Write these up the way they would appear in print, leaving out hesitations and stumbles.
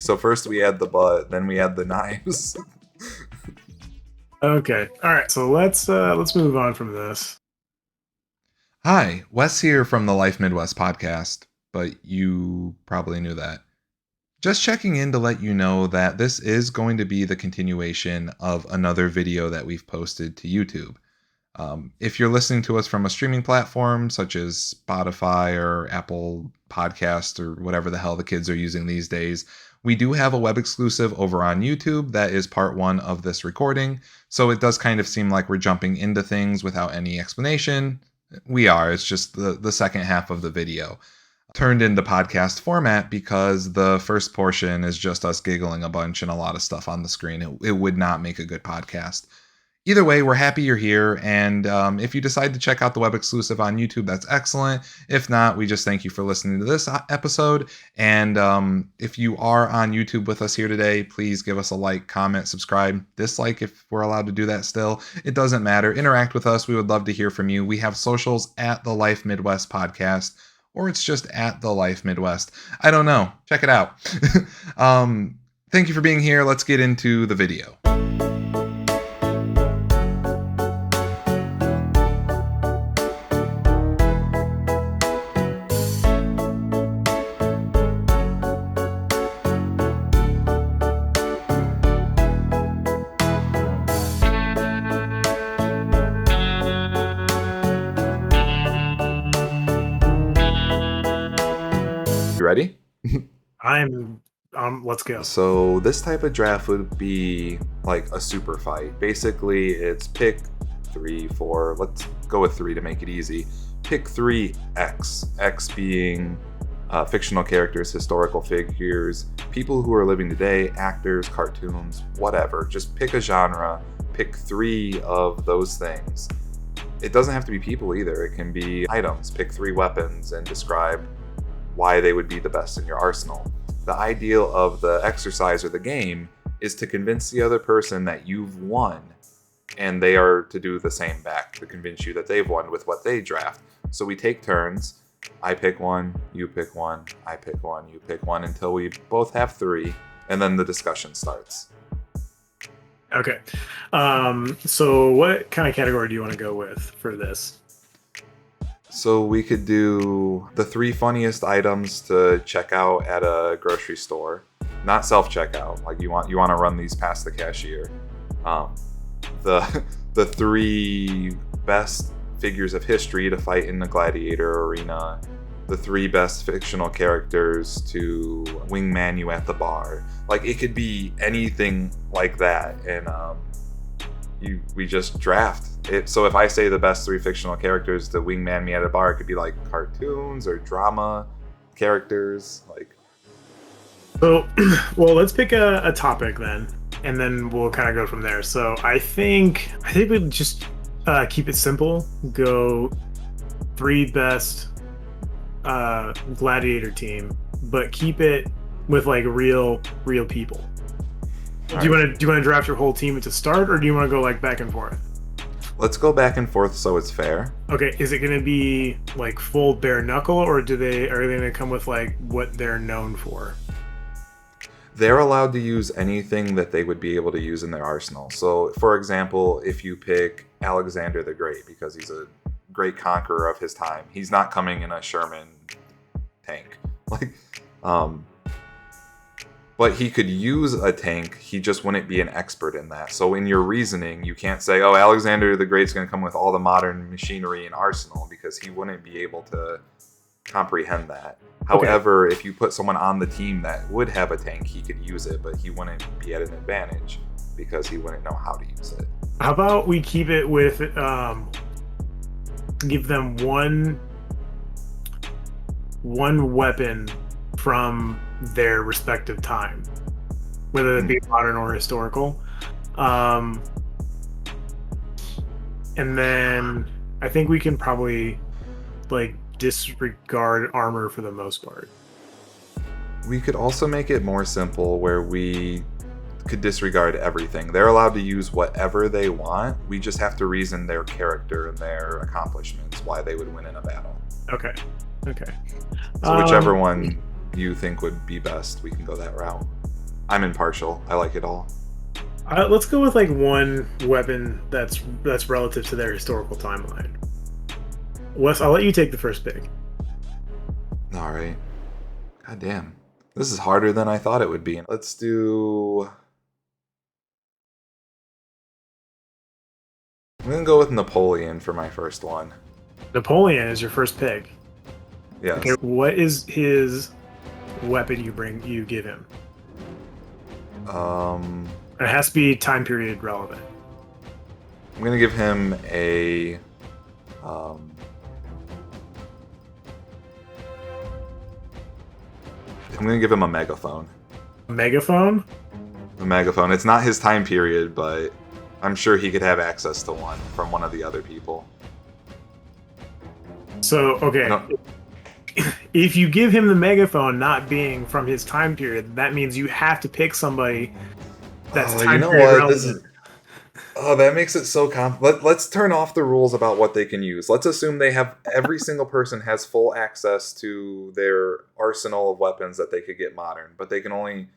So first we add the butt, then we add the knives. Okay. All right. So let's move on from this. Hi, Wes here from the Life Midwest podcast, but you probably knew that. Just checking in to let you know that this is going to be the continuation of another video that we've posted to YouTube. If you're listening to us from a streaming platform such as Spotify or Apple Podcast or whatever the hell the kids are using these days, we do have a web exclusive over on YouTube that is part one of this recording. So it does kind of seem like we're jumping into things without any explanation. We are. It's just the second half of the video turned into podcast format because the first portion is just us giggling a bunch and a lot of stuff on the screen. It would not make a good podcast. Either way, we're happy you're here, and if you decide to check out the web exclusive on YouTube, that's excellent. If not, we just thank you for listening to this episode, and if you are on YouTube with us here today, please give us a like, comment, subscribe, dislike if we're allowed to do that still. It doesn't matter. Interact with us. We would love to hear from you. We have socials at the Life Midwest Podcast, or it's just at the Life Midwest. I don't know. Check it out. Thank you for being here. Let's get into the video. You ready? Let's go. So this type of draft would be like a super fight. Basically, it's pick 3, 4. Let's go with 3 to make it easy. Pick 3 X. X being fictional characters, historical figures, people who are living today, actors, cartoons, whatever. Just pick a genre. Pick 3 of those things. It doesn't have to be people either. It can be items. Pick 3 weapons and describe why they would be the best in your arsenal. The ideal of the exercise or the game is to convince the other person that you've won, and they are to do the same back to convince you that they've won with what they draft. So we take turns. I pick one, you pick one, I pick one, you pick one, until we both have 3, and then the discussion starts. Okay. So what kind of category do you want to go with for this? So we could do the 3 funniest items to check out at a grocery store. Not self-checkout, like you want to run these past the cashier. The 3 best figures of history to fight in the gladiator arena. The 3 best fictional characters to wingman you at the bar. Like, it could be anything like that, and we just draft it. So if I say the best 3 fictional characters to wingman me at a bar, it could be like cartoons or drama characters. Like, So, well, let's pick a topic then, and then we'll kind of go from there. So I think we'd just keep it simple. Go 3 best gladiator team, but keep it with like real people. Do you want to draft your whole team at the start, or do you want to go like back and forth? let's go back and forth so it's fair. Okay, is it going to be like full bare knuckle, or are they going to come with like what they're known for? They're allowed to use anything that they would be able to use in their arsenal. So, for example, if you pick Alexander the Great, because he's a great conqueror of his time, he's not coming in a Sherman tank. But he could use a tank, he just wouldn't be an expert in that. So in your reasoning, you can't say, oh, Alexander the Great's going to come with all the modern machinery and arsenal, because he wouldn't be able to comprehend that. Okay. However, if you put someone on the team that would have a tank, he could use it, but he wouldn't be at an advantage because he wouldn't know how to use it. How about we keep it with, give them one weapon from their respective time, whether it be modern or historical. And then I think we can probably like disregard armor for the most part. We could also make it more simple where we could disregard everything. They're allowed to use whatever they want. We just have to reason their character and their accomplishments, why they would win in a battle. Okay. So whichever one you think would be best, we can go that route. I'm impartial. I like it all. Let's go with like one weapon that's relative to their historical timeline. Wes, I'll let you take the first pick. All right. God damn. This is harder than I thought it would be. Let's do. I'm gonna go with Napoleon for my first one. Napoleon is your first pick. Yes. Okay, what is his weapon you give him? It has to be time period relevant. I'm gonna give him a. I'm gonna give him a megaphone. A megaphone? A megaphone. It's not his time period, but I'm sure he could have access to one from one of the other people. So, okay. No. If you give him the megaphone not being from his time period, that means you have to pick somebody that's time period relevant. This is. Oh, that makes it so Let's turn off the rules about what they can use. Let's assume they have every single person has full access to their arsenal of weapons that they could get modern, but they can only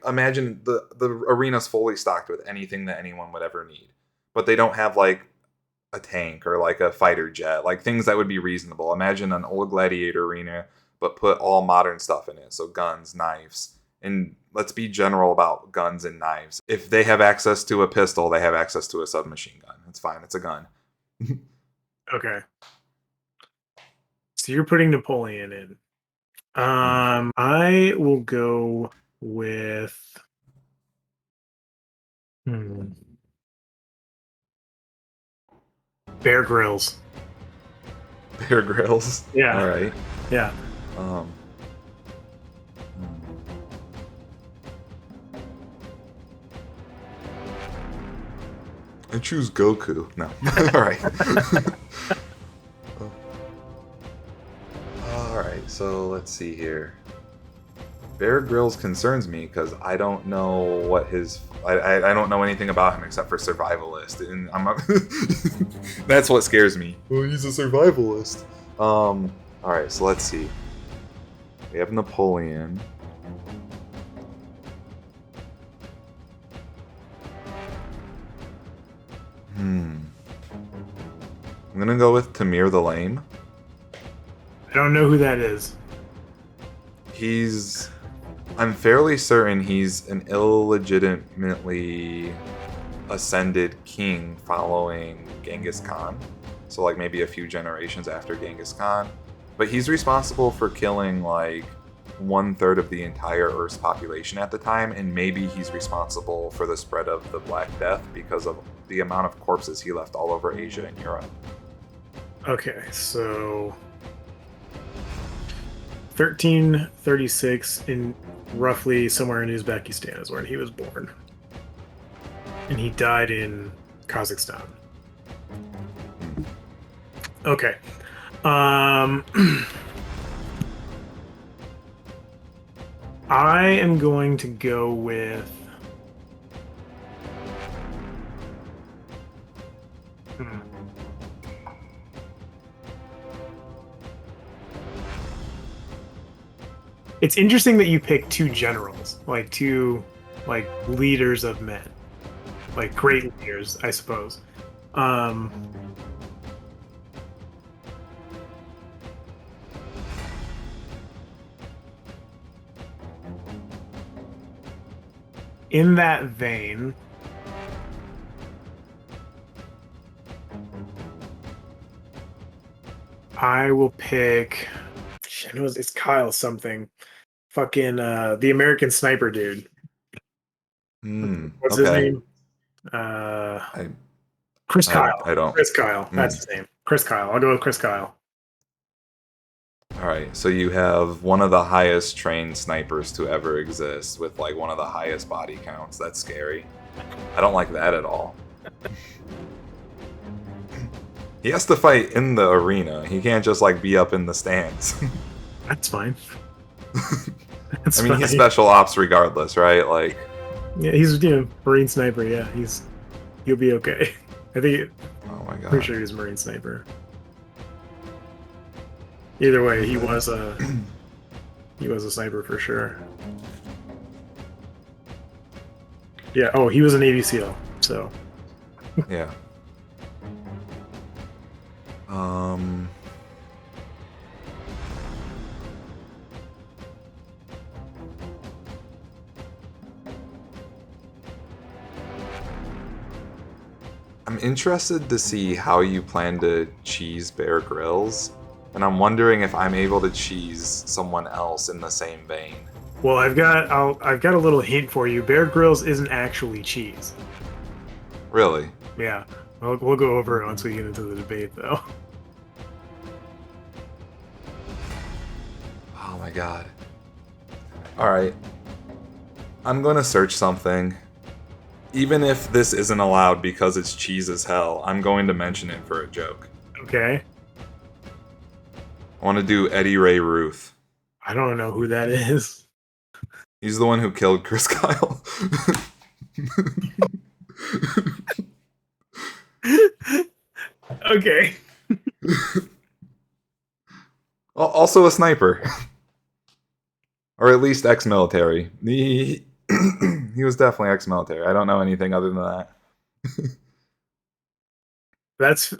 imagine the arena's fully stocked with anything that anyone would ever need, but they don't have like a tank or like a fighter jet, like things that would be reasonable. Imagine an old gladiator arena, but put all modern stuff in it, so guns, knives. And let's be general about guns and knives. If they have access to a pistol, they have access to a submachine gun. It's fine. It's a gun. Okay. So you're putting Napoleon in. I will go with. Bear Grylls. Bear Grylls. Yeah. All right. Yeah. I choose Goku. No. All right. All right. So let's see here. Bear Grylls concerns me because I don't know what his. I don't know anything about him except for survivalist, and that's what scares me. Oh, he's a survivalist. All right. So let's see. We have Napoleon. I'm gonna go with Tamir the Lame. I don't know who that is. I'm fairly certain he's an illegitimately ascended king following Genghis Khan. So like maybe a few generations after Genghis Khan. But he's responsible for killing like 1/3 of the entire Earth's population at the time, and maybe he's responsible for the spread of the Black Death because of the amount of corpses he left all over Asia and Europe. Okay, so 1336 in roughly somewhere in Uzbekistan is where he was born. And he died in Kazakhstan. Okay. I am going to go with It's interesting that you pick two generals, like two leaders of men. Like great leaders, I suppose. In that vein, I will pick. I know it's Kyle something. Fucking the American Sniper dude. What's his name? Chris Kyle. I don't. Chris Kyle. That's his name. Chris Kyle. I'll go with Chris Kyle. All right, so you have one of the highest trained snipers to ever exist with like one of the highest body counts. That's scary. I don't like that at all. He has to fight in the arena. He can't just like be up in the stands. That's fine. I mean, he's special ops regardless, right? Like, yeah, he's Marine sniper. Yeah, he'll be okay. I think. Oh my god. Pretty sure he's a Marine sniper. Either way, he was a sniper for sure. Yeah. Oh, he was a Navy SEAL. So Yeah. Um. I'm interested to see how you plan to cheese Bear Grylls, and I'm wondering if I'm able to cheese someone else in the same vein. well, I've got a little hint for you. Bear Grylls isn't actually cheese. Really? Yeah. We'll go over it once we get into the debate, though. Oh my god. Alright. I'm gonna search something. Even if this isn't allowed because it's cheese as hell, I'm going to mention it for a joke. Okay. I want to do Eddie Ray Ruth. I don't know who that is. He's the one who killed Chris Kyle. Okay. Also a sniper. Or at least ex-military. He was definitely ex-military. I don't know anything other than that. That's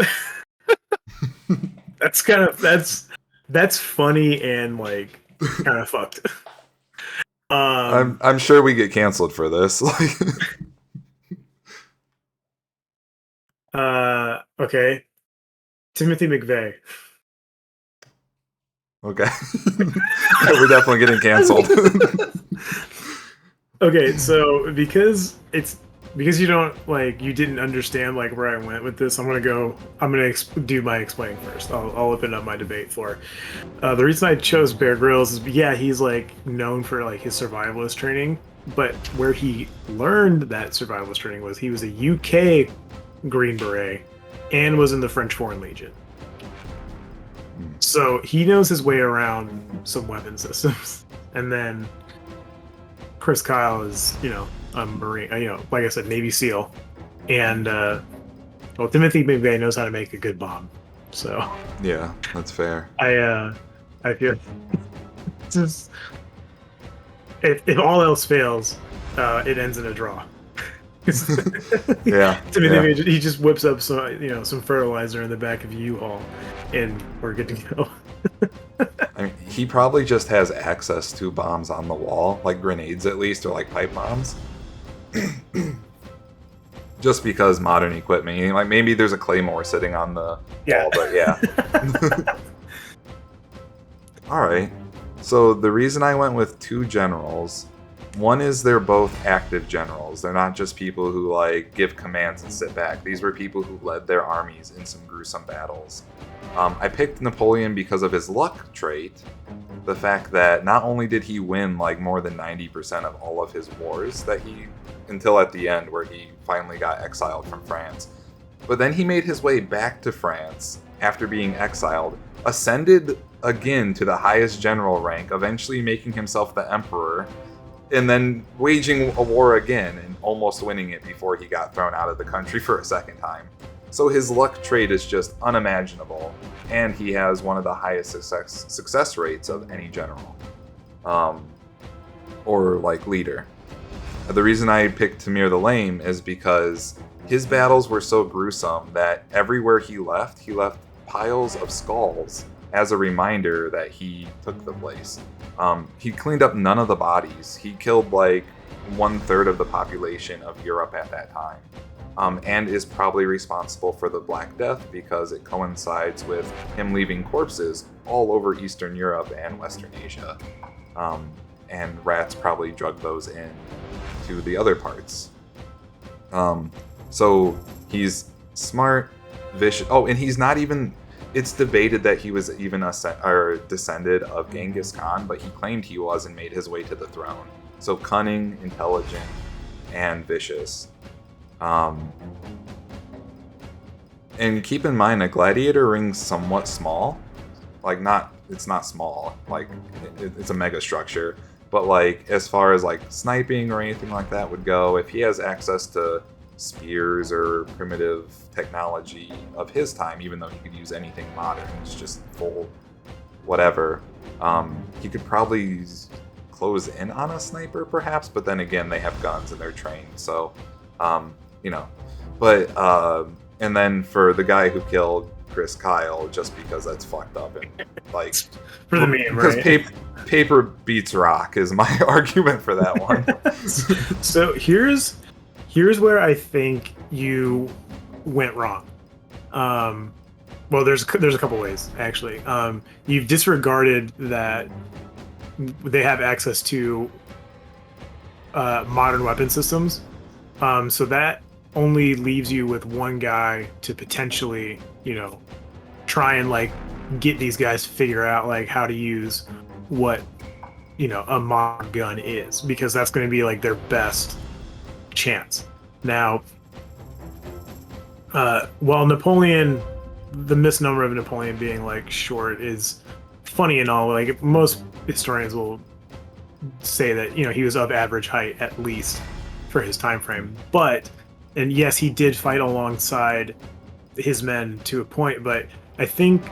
that's funny and like kind of fucked. I'm sure we get canceled for this. Okay. Timothy McVeigh. Okay. We're definitely getting canceled. Okay, so because you don't like you didn't understand like where I went with this, I'm gonna do my explaining first. I'll open up my debate floor. The reason I chose Bear Grylls is yeah, he's like known for like his survivalist training, but where he learned that survivalist training was he was a UK Green Beret and was in the French Foreign Legion. So he knows his way around some weapon systems. And then Chris Kyle is, a Marine, like I said, Navy SEAL. And, well, Timothy McVeigh knows how to make a good bomb. So Yeah, that's fair. I feel just, if all else fails, it ends in a draw. Yeah. Timothy Yeah. McVeigh, he just whips up some fertilizer in the back of a U-Haul, and we're good to go. I mean, he probably just has access to bombs on the wall, like grenades at least, or like pipe bombs. Just because modern equipment, like maybe there's a claymore sitting on the wall, but yeah. All right. So the reason I went with two generals, one is they're both active generals. They're not just people who like give commands and sit back. These were people who led their armies in some gruesome battles. I picked Napoleon because of his luck trait. The fact that not only did he win like more than 90% of all of his wars until at the end where he finally got exiled from France, but then he made his way back to France after being exiled, ascended again to the highest general rank, eventually making himself the emperor, and then waging a war again and almost winning it before he got thrown out of the country for a second time. So his luck trait is just unimaginable, and he has one of the highest success rates of any general, or like leader. The reason I picked Tamir the Lame is because his battles were so gruesome that everywhere he left piles of skulls as a reminder that he took the place. He cleaned up none of the bodies. He killed like 1/3 of the population of Europe at that time. And is probably responsible for the Black Death because it coincides with him leaving corpses all over Eastern Europe and Western Asia. And rats probably drug those in to the other parts. So he's smart, vicious. Oh, and he's not even... It's debated that he was even descended of Genghis Khan, but he claimed he was and made his way to the throne. So cunning, intelligent, and vicious. And keep in mind, a gladiator ring's somewhat small. Like, it's not small. Like, it's a mega structure. But, like, as far as, like, sniping or anything like that would go, if he has access to spears or primitive technology of his time, even though he could use anything modern, it's just full whatever, he could probably close in on a sniper, perhaps. But then again, they have guns and they're trained, so um, you know. But and then for the guy who killed Chris Kyle, just because that's fucked up and like For the meme, because right? paper beats rock is my argument for that one. So here's where I think you went wrong. Well, there's a couple ways actually. You've disregarded that they have access to modern weapon systems. So that only leaves you with one guy to potentially, try and like get these guys to figure out like how to use what a modern gun is, because that's going to be like their best chance. Now, while Napoleon, the misnomer of Napoleon being like short is funny and all, like most historians will say that he was of average height at least for his time frame. But and yes, he did fight alongside his men to a point, but I think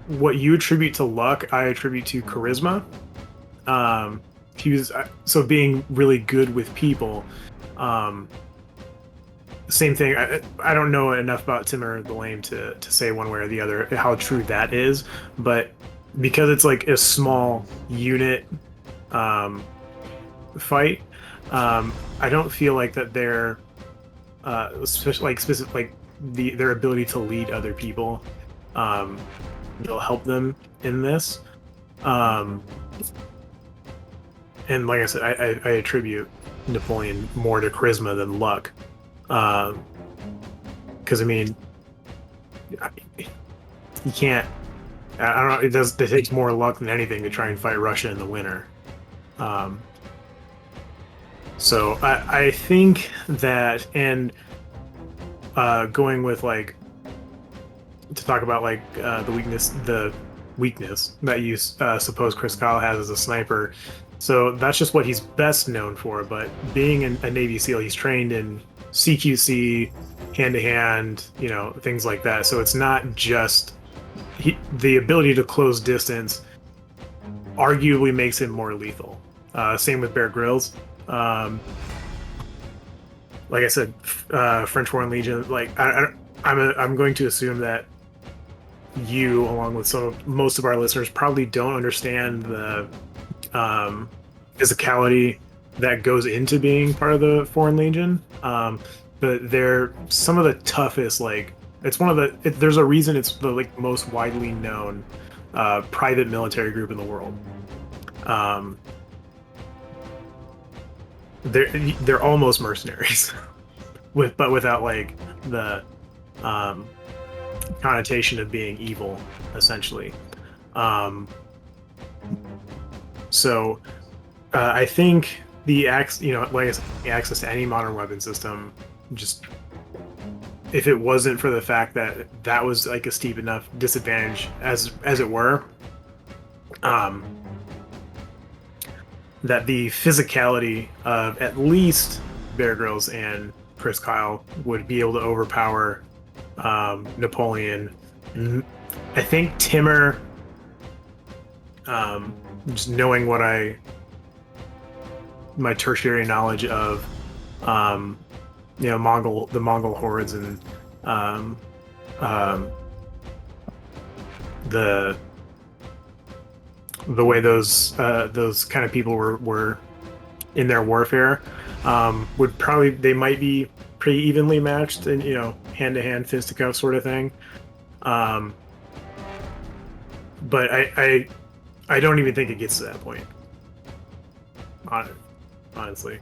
what you attribute to luck, I attribute to charisma. He was so being really good with people. Same thing. I don't know enough about Timur the Lame to say one way or the other how true that is, but because it's like a small unit fight, I don't feel like that they're especially like specific like their ability to lead other people will help them in this. And like I said, I attribute Napoleon more to charisma than luck. Because I mean, you can't. I don't know. It takes more luck than anything to try and fight Russia in the winter. So I think that, and going with like to talk about like the weakness that you suppose Chris Kyle has as a sniper. So that's just what he's best known for. But being a Navy SEAL, he's trained in CQC, hand-to-hand, things like that. So it's not just the ability to close distance arguably makes him more lethal. Same with Bear Grylls. Like I said, French Foreign Legion. Like I'm going to assume that you, along with most of our listeners, probably don't understand the physicality that goes into being part of the Foreign Legion. But they're some of the toughest. Like it's one of the. There's a reason it's the like most widely known private military group in the world. They're almost mercenaries, but without like the connotation of being evil, essentially. So I think the like I said, the access to any modern weapon system, just if it wasn't for the fact that that was like a steep enough disadvantage as it were, that the physicality of at least Bear Grylls and Chris Kyle would be able to overpower Napoleon. I think Timur, just knowing my tertiary knowledge of the Mongol hordes and the way those kind of people were in their warfare, they might be pretty evenly matched in hand-to-hand fisticuff sort of thing. But I don't even think it gets to that point, honestly.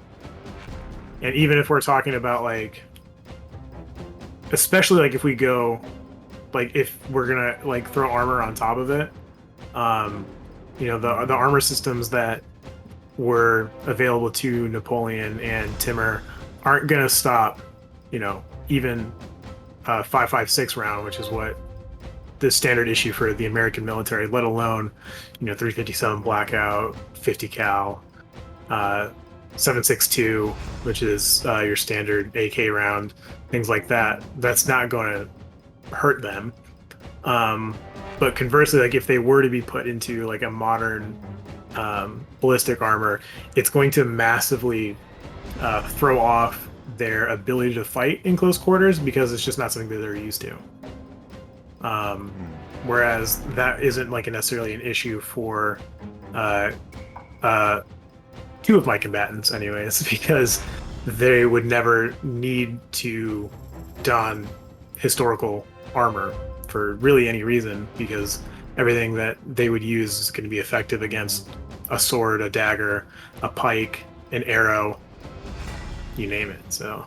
And even if we're talking about like, especially like if we go, like if we're gonna like throw armor on top of it, the armor systems that were available to Napoleon and Timur aren't gonna stop, even 5.56 round, which is what the standard issue for the American military, let alone 357 blackout, 50 cal, 7.62, which is your standard AK round, things like that. That's not going to hurt them. But conversely, like if they were to be put into like a modern ballistic armor, it's going to massively throw off their ability to fight in close quarters because it's just not something that they're used to. Um, Whereas that isn't like necessarily an issue for uh, uh, two of my combatants, anyways, because they would never need to don historical armor for really any reason because everything that they would use is going to be effective against a sword, a dagger, a pike, an arrow, you name it. So,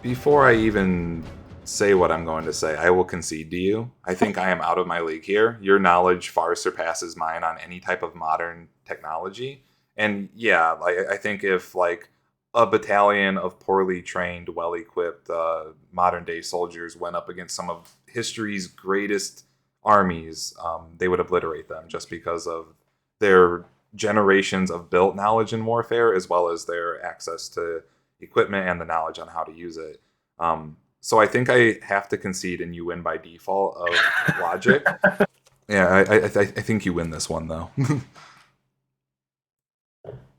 before I even say what I'm going to say, I will concede to you. I think I am out of my league here. Your knowledge far surpasses mine on any type of modern technology. And yeah, like I think if like a battalion of poorly trained, well-equipped modern day soldiers went up against some of history's greatest armies, they would obliterate them just because of their generations of built knowledge in warfare, as well as their access to equipment and the knowledge on how to use it. So I think I have to concede, and you win by default of logic. Yeah, I think you win this one though.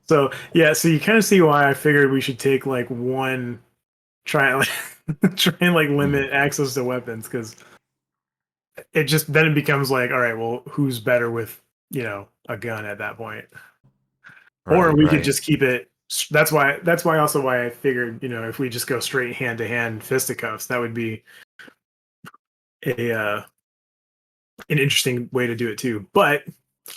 So yeah, so you kind of see why I figured we should take like one try and try and like limit access to weapons because it just then it becomes like, all right, well, who's better with a gun at that point? Or Right, we could right. just keep it. That's why also why I figured if we just go straight hand to hand fisticuffs, that would be a an interesting way to do it too. But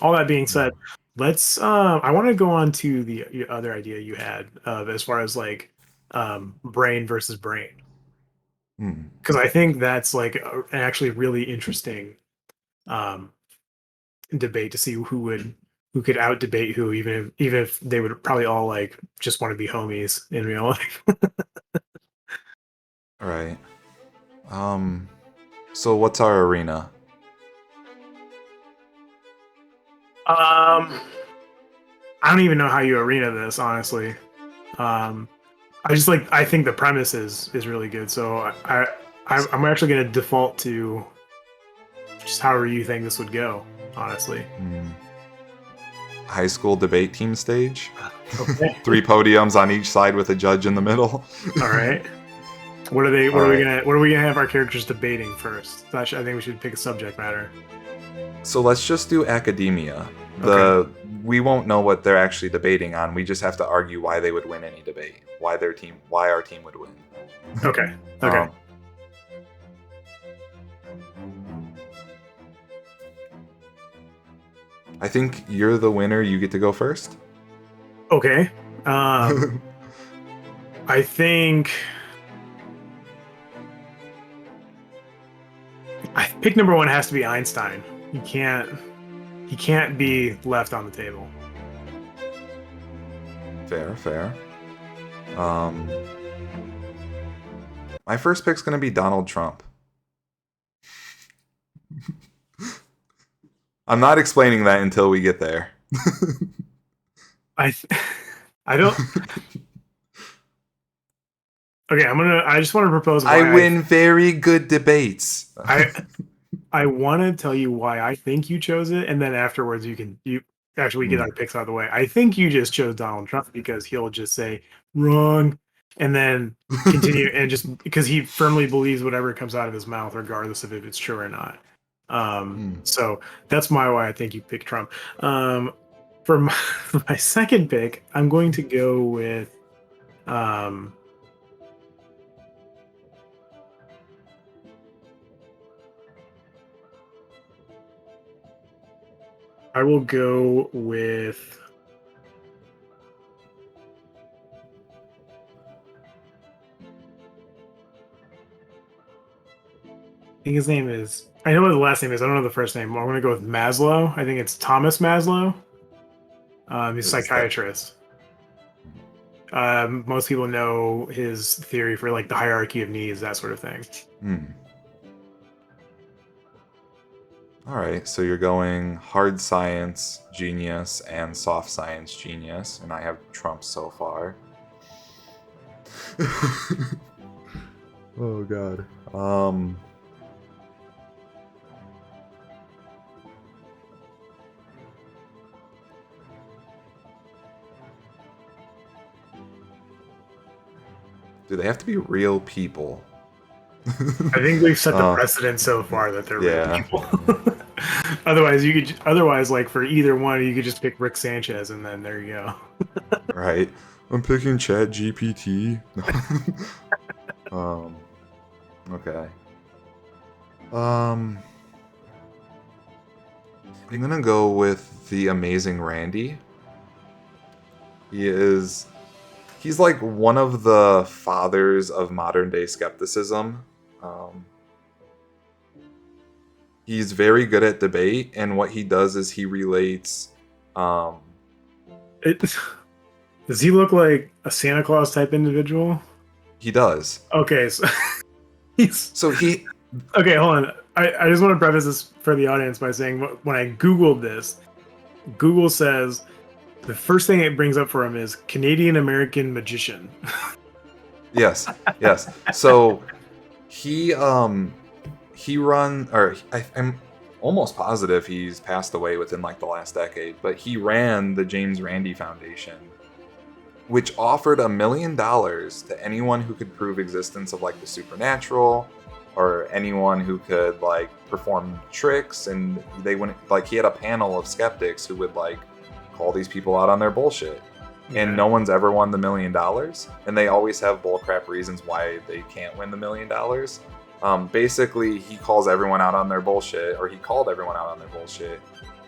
all that being said, let's. I want to go on to the other idea you had of as far as like brain versus brain, Hmm. because I think that's like an actually really interesting um, debate to see who could out debate who, even if they would probably all like just want to be homies in real life. All right. Um. So what's our arena? um, I don't even know how you arena this, honestly. Um, I think the premise is really good. So I'm actually going to default to just however you think this would go. Honestly. Hmm. High school debate team stage. Okay. Three podiums on each side with a judge in the middle. All right. What are they? All right. What are we gonna have our characters debating first? I think we should pick a subject matter. So let's just do academia. Okay. We won't know what they're actually debating on. We just have to argue why they would win any debate. Why our team would win. Okay. Okay. Um, I think you're the winner. You get to go first. Okay. I think pick number one has to be Einstein. He can't be left on the table. Fair, fair. Um, my first pick's gonna be Donald Trump. I'm not explaining that until we get there. I I don't. Okay, I just want to propose why I win very good debates. I want to tell you why I think you chose it, and then afterwards you after we get our picks out of the way. I think you just chose Donald Trump because he'll just say wrong, and then continue and just because he firmly believes whatever comes out of his mouth, regardless of if it's true or not. So that's why I think you picked Trump. For my second pick, I'm going to go with um, I will go with. I think his name is. I know what the last name is. I don't know the first name. I'm going to go with Maslow. I think it's Thomas Maslow. He's a Is that psychiatrist. Most people know his theory for like the hierarchy of needs, that sort of thing. All right, so you're going hard science genius and soft science genius, and I have Trump so far. Oh god. Do they have to be real people? I think we've set the precedent so far that they're real Yeah. people. Otherwise, like for either one, you could just pick Rick Sanchez, and then there you go. Right. I'm picking Chat GPT. um. Okay. I'm gonna go with the amazing Randy. He's like one of the fathers of modern day skepticism. Um, he's very good at debate, and what he does is he relates. Um, It, does he look like a Santa Claus type individual? he does. Okay, so he's So he. okay. Hold on. I just want to preface this for the audience by saying when I googled this, Google says the first thing it brings up for him is Canadian American magician. Yes. Yes. So he I'm almost positive he's passed away within like the last decade, but he ran the James Randi Foundation, which offered $1 million to anyone who could prove existence of like the supernatural, or anyone who could like perform tricks. And they went like, he had a panel of skeptics who would like call these people out on their bullshit. And no one's ever won the $1 million, and they always have bullcrap reasons why they can't win the $1 million. Basically, he calls everyone out on their bullshit, or he called everyone out on their bullshit,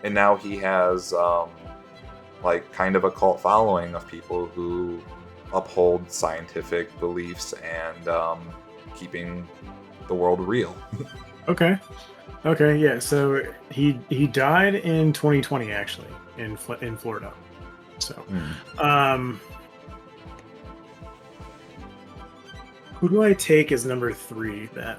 and now he has like kind of a cult following of people who uphold scientific beliefs and keeping the world real. Okay. Okay. Yeah. So he died in 2020 actually in Florida. So, who do I take as number 3 then?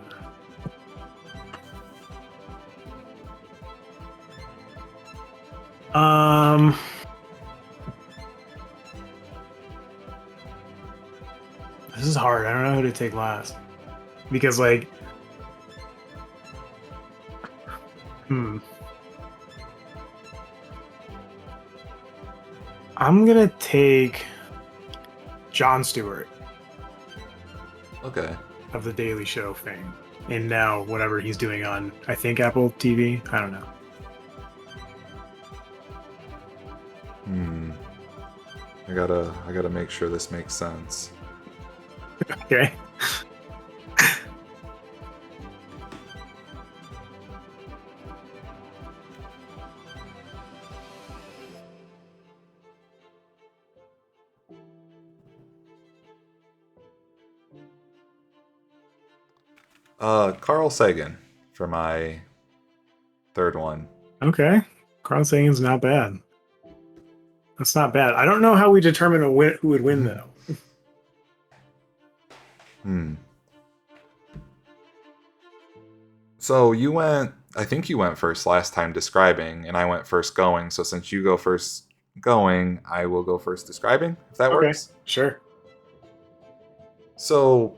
This is hard. I don't know who to take last because, like, I'm gonna take Jon Stewart. Okay. Of the Daily Show fame, and now whatever he's doing on, I think, Apple TV. I don't know. I gotta make sure this makes sense. Okay. Carl Sagan for my third one. Okay. Carl Sagan's not bad. That's not bad. I don't know how we determine who would win, though. So I think you went first last time describing, and I went first going. So since you go first going, I will go first describing, if that works. Sure. So,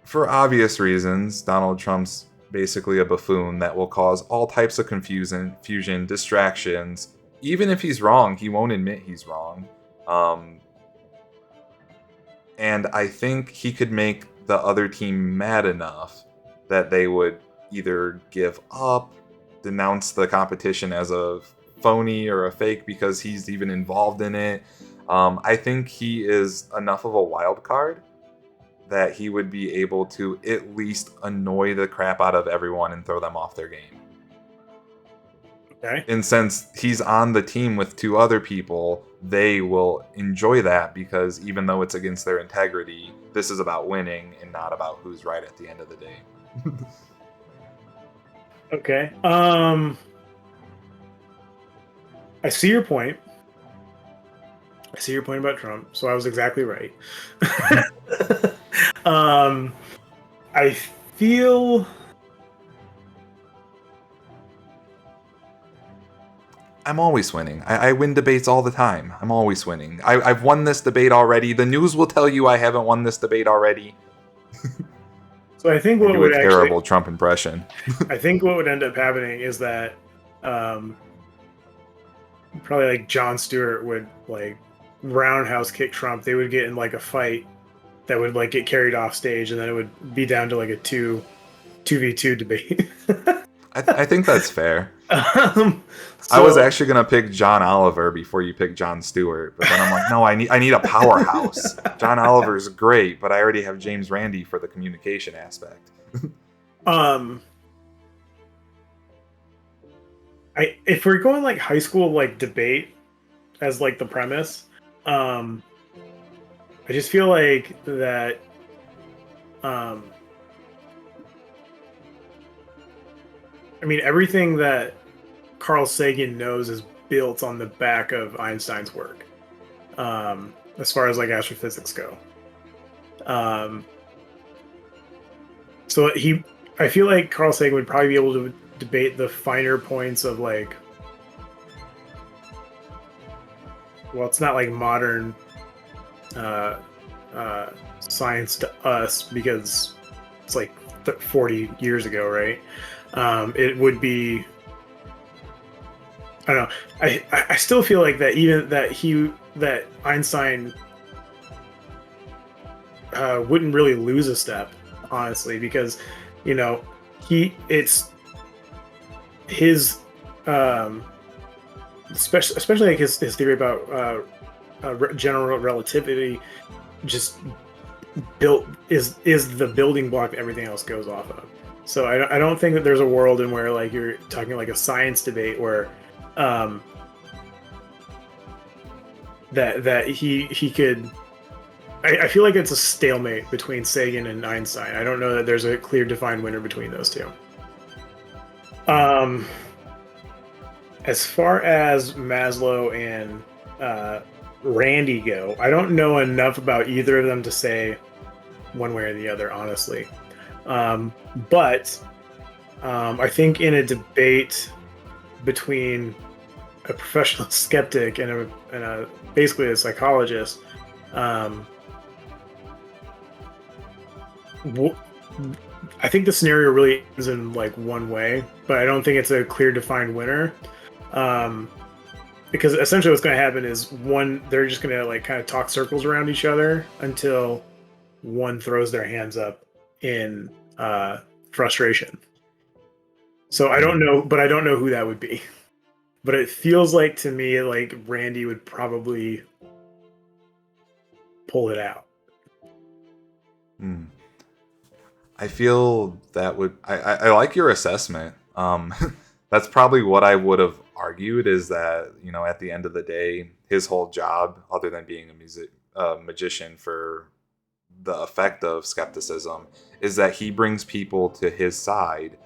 for obvious reasons, Donald Trump's basically a buffoon that will cause all types of confusion, distractions. Even if he's wrong, he won't admit he's wrong. And I think he could make the other team mad enough that they would either give up, denounce the competition as a phony or a fake because he's even involved in it. I think he is enough of a wild card that he would be able to at least annoy the crap out of everyone and throw them off their game. Okay. And since he's on the team with 2 other people, they will enjoy that because even though it's against their integrity, this is about winning and not about who's right at the end of the day. Okay. I see your point. I see your point about Trump, so I was exactly right. I feel I'm always winning. I win debates all the time. I'm always winning. I've won this debate already. The news will tell you I haven't won this debate already. So I think what would actually terrible Trump impression. I think what would end up happening is that probably like Jon Stewart would like roundhouse kick Trump. They would get in like a fight that would like get carried off stage, and then it would be down to like a two v two debate. I think that's fair. um, I was so actually gonna pick John Oliver before you picked John Stewart, but then I'm like, no, I need a powerhouse. John Oliver's great, but I already have James Randi for the communication aspect. um, if we're going like high school like debate as like the premise, um, I just feel like that. Um, I mean, everything that Carl Sagan knows is built on the back of Einstein's work, as far as like astrophysics go. Um, so I feel like Carl Sagan would probably be able to debate the finer points of like, well, it's not like modern uh, science to us because it's like 40 years ago, right? It would be, I don't know. I still feel like that even that Einstein wouldn't really lose a step, honestly, because you know it's his especially like his theory about general relativity just is the building block that everything else goes off of. So I don't think that there's a world in where like you're talking like a science debate where um, that he could. I feel like it's a stalemate between Sagan and Einstein. I don't know that there's a clear defined winner between those two. Um, as far as Maslow and Randy go, I don't know enough about either of them to say one way or the other, honestly. But I think in a debate between a professional skeptic and a basically a psychologist, um, I think the scenario really is in like one way, but I don't think it's a clear defined winner. Um, because essentially what's going to happen is they're just going to like kind of talk circles around each other until one throws their hands up in frustration. So I don't know, but I don't know who that would be. But it feels like to me like Randy would probably pull it out. Hmm. I feel that would I like your assessment. That's probably what I would have argued is that at the end of the day, his whole job, other than being a magician for the effect of skepticism, is that he brings people to his side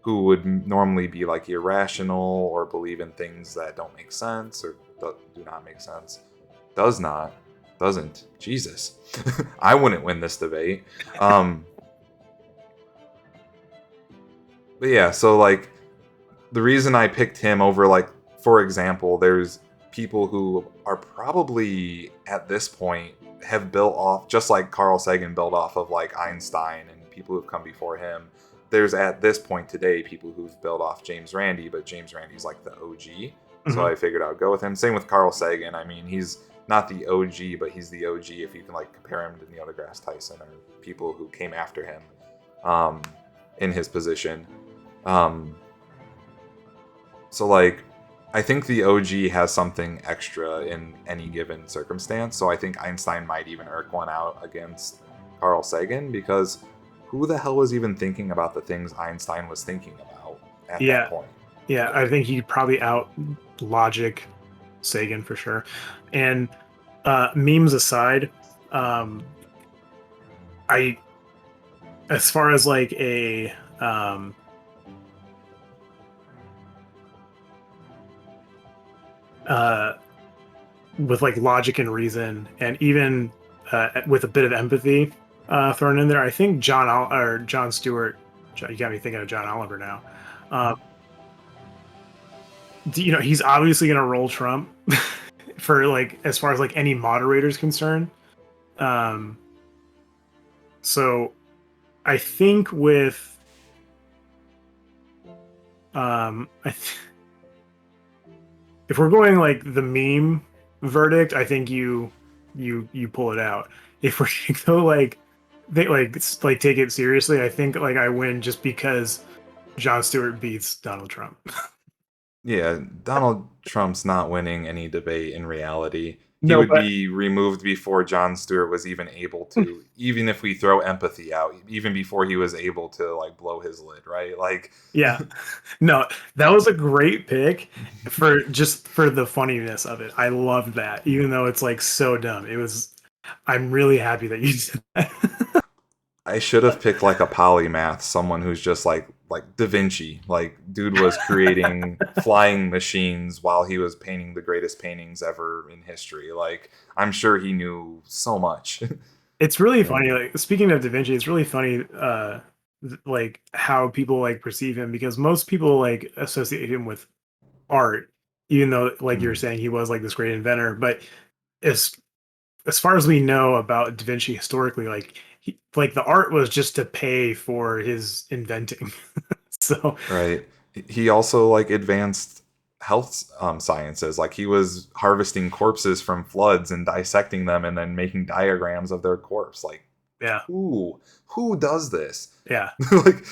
who would normally be like irrational or believe in things that don't make sense or do not make sense. Doesn't. Jesus, I wouldn't win this debate. But yeah, so like the reason I picked him over, like, for example, there's people who are probably at this point have built off, just like Carl Sagan built off of like Einstein and people who've come before him. There's at this point today people who've built off James Randi, but James Randi's like the OG. So Mm-hmm. I figured I would go with him. Same with Carl Sagan. I mean, he's not the OG, but he's the OG if you can like compare him to Neil deGrasse Tyson or people who came after him um, in his position. Um, so like I think the OG has something extra in any given circumstance. So I think Einstein might even irk one out against Carl Sagan because who the hell was even thinking about the things Einstein was thinking about at that Yeah, point? yeah. I think he probably out logic Sagan for sure. And memes aside, um, I as far as like a uh, with like logic and reason, and even with a bit of empathy thrown in there, I think John Stewart. You got me thinking of John Oliver now. Um, he's obviously going to roll Trump for like as far as like any moderator's concerned. Um, so I think with I if we're going like the meme verdict, I think you pull it out. if we're gonna go like take it seriously, I think like I win just because Jon Stewart beats Donald Trump. Yeah, Donald Trump's not winning any debate in reality. He No, would but be removed before Jon Stewart was even able to, even if we throw empathy out, even before he was able to like blow his lid, right? Like, yeah, no, that was a great pick for just for the funniness of it. I loved that, even though it's like so dumb. It was. I'm really happy that you did that. I should have picked like a polymath, someone who's just like Da Vinci. Like, dude was creating flying machines while he was painting the greatest paintings ever in history. Like, I'm sure he knew so much. It's really And funny. Like speaking of Da Vinci, it's really funny. Like how people like perceive him because most people like associate him with art, even though like you're mm, saying he was like this great inventor. But as as far as we know about Da Vinci historically, like the art was just to pay for his inventing. So right. He also like advanced health sciences. Like he was harvesting corpses from floods and dissecting them and then making diagrams of their corpse. Like, yeah, who does this? yeah, Like,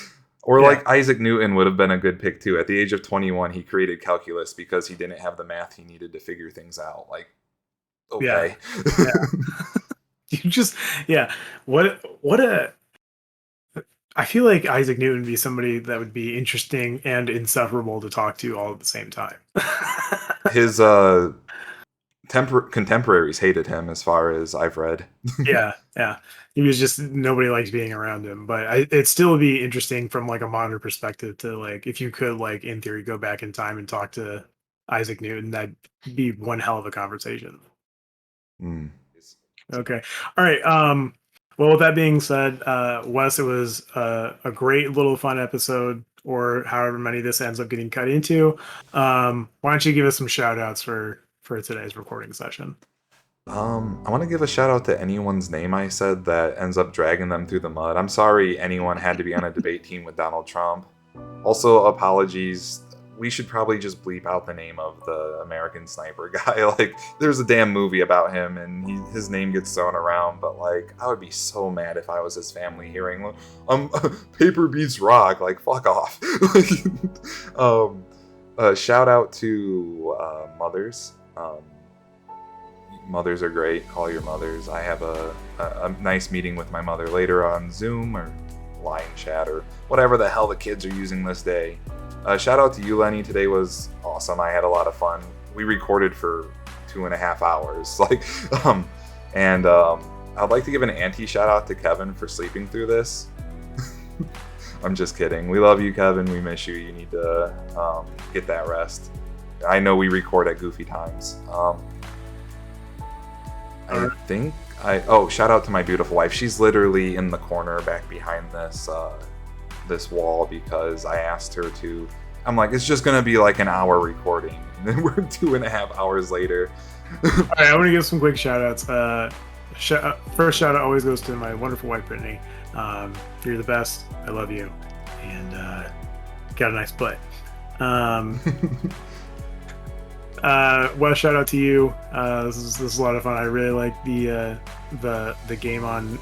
or yeah, like Isaac Newton would have been a good pick too. At the age of 21, he created calculus because he didn't have the math he needed to figure things out. Like, yeah, okay. yeah. You just yeah. What a I feel like Isaac Newton would be somebody that would be interesting and insufferable to talk to all at the same time. His contemporaries hated him, as far as I've read. Yeah, yeah. He was just nobody likes being around him, but it still would be interesting from like a modern perspective to like if you could like in theory go back in time and talk to Isaac Newton, that'd be one hell of a conversation. Mm. Okay. All right. Well, with that being said, Wes, it was a great little fun episode, or however many this ends up getting cut into. Why don't you give us some shout outs for today's recording session? I want to give a shout out to anyone's name I said that ends up dragging them through the mud. I'm sorry anyone had to be on a debate team with Donald Trump. Also, apologies. We should probably just bleep out the name of the American Sniper guy. Like, there's a damn movie about him, and his name gets thrown around. But like, I would be so mad if I was his family hearing, paper beats rock. Like, fuck off. Shout out to mothers. Mothers are great. Call your mothers. I have a nice meeting with my mother later on Zoom or Line Chat or whatever the hell the kids are using this day. Shout out to you, Lenny. Today was awesome. I had a lot of fun. We recorded for 2.5 hours. I'd like to give an anti shout out to Kevin for sleeping through this. I'm just kidding. We love you, Kevin. We miss you. You need to get that rest. I know we record at goofy times. I think shout out to my beautiful wife. She's literally in the corner back behind this wall because I asked her to. I'm like, it's just gonna be like an hour recording, and then we're 2.5 hours later. All right, I want to give some quick shout outs. First shout out always goes to my wonderful wife, Brittany. You're the best. I love you. And got a nice butt. Well, shout out to you. This is a lot of fun. I really like the game on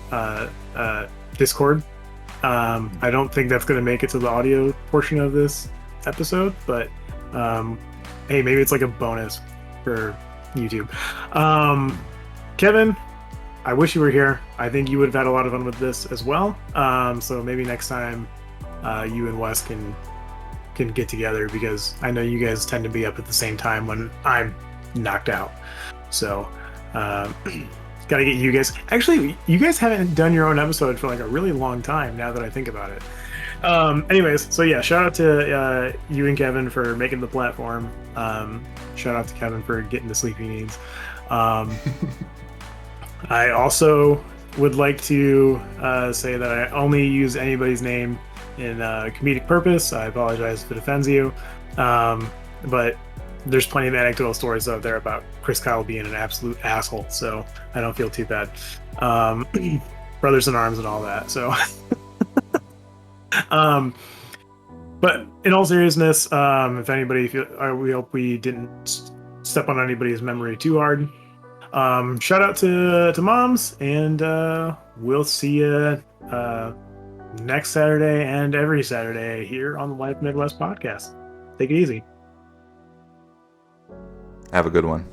Discord. I don't think that's going to make it to the audio portion of this episode, but hey, maybe it's like a bonus for YouTube. Kevin, I wish you were here. I think you would have had a lot of fun with this as well. So maybe next time you and Wes can get together because I know you guys tend to be up at the same time when I'm knocked out. So gotta get you guys. Actually, you guys haven't done your own episode for like a really long time now that I think about it. Anyways, so yeah, shout out to you and Kevin for making the platform. Shout out to Kevin for getting the sleep he needs. I also would like to say that I only use anybody's name in comedic purpose. I apologize if it offends you. But there's plenty of anecdotal stories out there about Chris Kyle being an absolute asshole, so I don't feel too bad. Brothers in arms and all that. So, but in all seriousness, if anybody we hope we didn't step on anybody's memory too hard. Shout out to moms, and we'll see you next Saturday and every Saturday here on the Life Midwest podcast. Take it easy. Have a good one.